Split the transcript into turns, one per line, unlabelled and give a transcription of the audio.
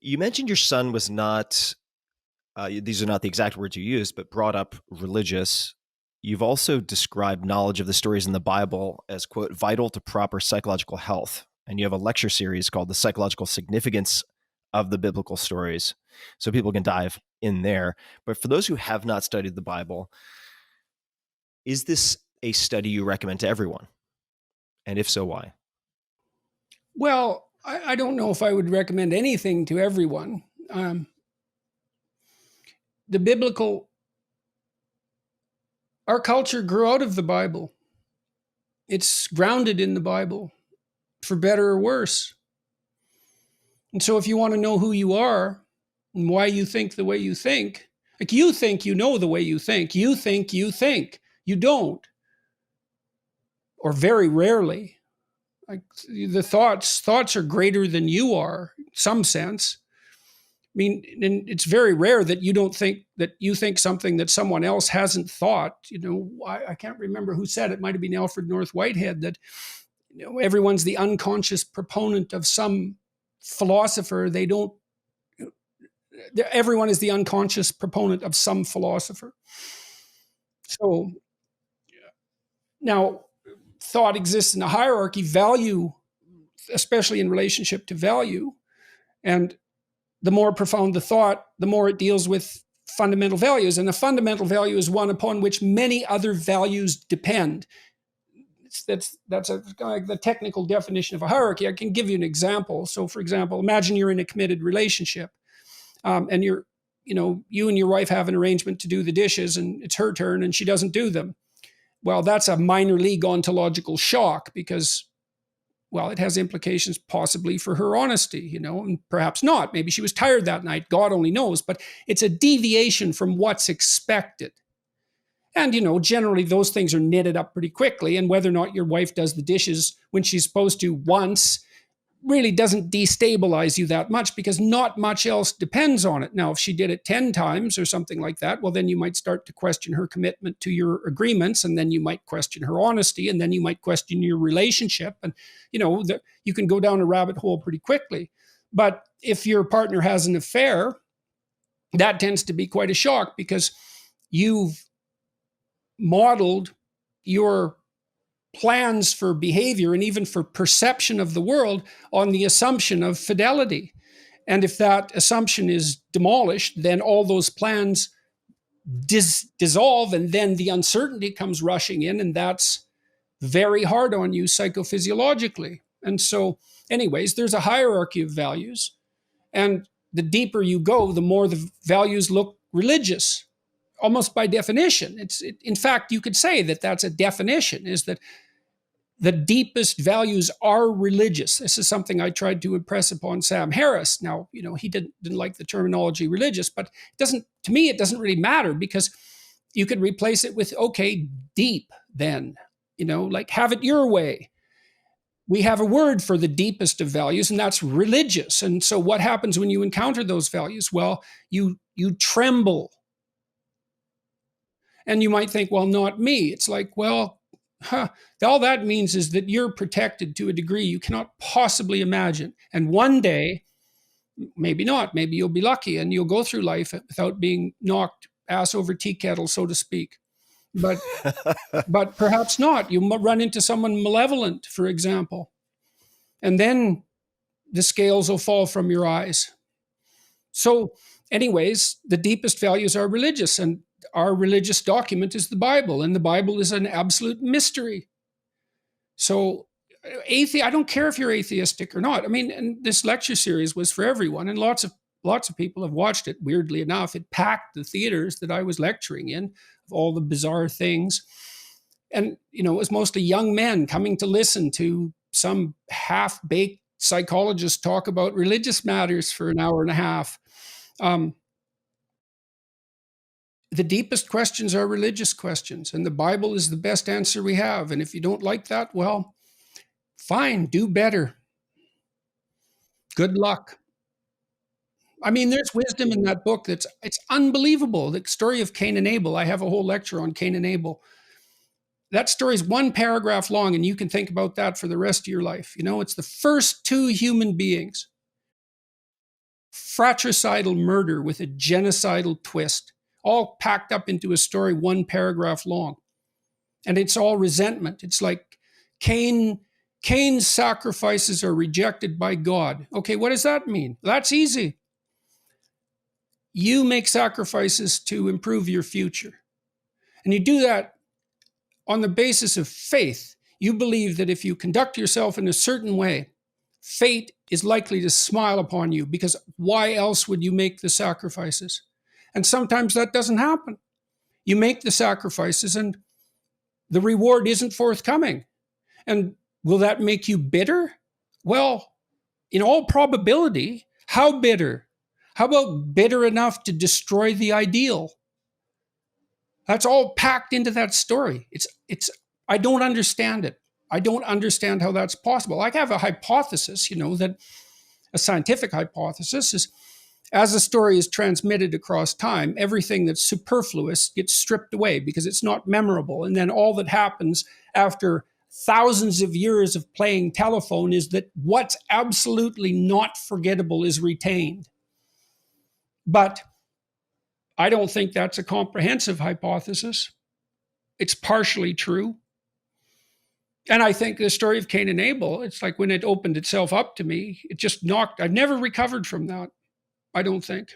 You mentioned your son was not, these are not the exact words you used, but brought up religious. You've also described knowledge of the stories in the Bible as, quote, vital to proper psychological health. And you have a lecture series called The Psychological Significance of the Biblical Stories. So people can dive in there. But for those who have not studied the Bible, is this a study you recommend to everyone? And if so, why?
Well, I don't know if I would recommend anything to everyone. The biblical, our culture grew out of the Bible. It's grounded in the Bible, for better or worse. And so if you want to know who you are and why you think the way you think, you think you know the way you think. You think you think. You don't, or very rarely. Like the thoughts are greater than you are, in some sense. I mean, and it's very rare that you think something that someone else hasn't thought. I can't remember who said it. Might have been Alfred North Whitehead that everyone's the unconscious proponent of some philosopher. They don't. Everyone is the unconscious proponent of some philosopher. So now, thought exists in a hierarchy. Value, especially in relationship to value, and the more profound the thought, the more it deals with fundamental values. And a fundamental value is one upon which many other values depend. That's like the technical definition of a hierarchy. I can give you an example. So, for example, imagine you're in a committed relationship, and you and your wife have an arrangement to do the dishes, and it's her turn, and she doesn't do them. Well, that's a minor league ontological shock because well, it has implications possibly for her honesty, and perhaps not. Maybe she was tired that night. God only knows. But it's a deviation from what's expected. And, generally those things are knitted up pretty quickly. And whether or not your wife does the dishes when she's supposed to once really doesn't destabilize you that much because not much else depends on it. Now, if she did it 10 times or something like that, well, then you might start to question her commitment to your agreements. And then you might question her honesty. And then you might question your relationship. And, you can go down a rabbit hole pretty quickly. But if your partner has an affair, that tends to be quite a shock because you've modeled your plans for behavior and even for perception of the world on the assumption of fidelity. And if that assumption is demolished, then all those plans dissolve, and then the uncertainty comes rushing in, and that's very hard on you psychophysiologically. And so, anyways, there's a hierarchy of values, and the deeper you go, the more the values look religious, almost by definition. In fact, you could say that that's a definition: is that the deepest values are religious. This is something I tried to impress upon Sam Harris. Now, he didn't like the terminology religious, but to me, it doesn't really matter because you could replace it with, okay, deep then, like have it your way. We have a word for the deepest of values, and that's religious. And so what happens when you encounter those values? Well, you tremble. And you might think, well, not me. It's like, well, all that means is that you're protected to a degree you cannot possibly imagine. And one day, maybe not, maybe you'll be lucky and you'll go through life without being knocked ass over tea kettle, so to speak. But but perhaps not. You run into someone malevolent, for example, and then the scales will fall from your eyes. So, anyways, the deepest values are religious, and our religious document is the Bible, and the Bible is an absolute mystery. So, I don't care if you're atheistic or not. I mean, and this lecture series was for everyone, and lots of people have watched it. Weirdly enough, it packed the theaters that I was lecturing in of all the bizarre things, and it was mostly young men coming to listen to some half-baked psychologist talk about religious matters for an hour and a half. Um, the deepest questions are religious questions, and the Bible is the best answer we have. And if you don't like that, well, fine, do better. Good luck. I mean, there's wisdom in that book it's unbelievable. The story of Cain and Abel. I have a whole lecture on Cain and Abel. That story is one paragraph long, and you can think about that for the rest of your life. It's the first two human beings fratricidal murder with a genocidal twist, all packed up into a story 1 paragraph long. And it's all resentment. It's like Cain's sacrifices are rejected by God. Okay, what does that mean? That's easy. You make sacrifices to improve your future. And you do that on the basis of faith. You believe that if you conduct yourself in a certain way, fate is likely to smile upon you, because why else would you make the sacrifices? And sometimes that doesn't happen. You make the sacrifices and the reward isn't forthcoming. And will that make you bitter? Well, in all probability, how bitter? How about bitter enough to destroy the ideal? That's all packed into that story. I don't understand it. I don't understand how that's possible. I have a hypothesis, that a scientific hypothesis is, as a story is transmitted across time, everything that's superfluous gets stripped away because it's not memorable. And then all that happens after thousands of years of playing telephone is that what's absolutely not forgettable is retained. But I don't think that's a comprehensive hypothesis. It's partially true. And I think the story of Cain and Abel, it's like when it opened itself up to me, it just knocked, I've never recovered from that, I don't think.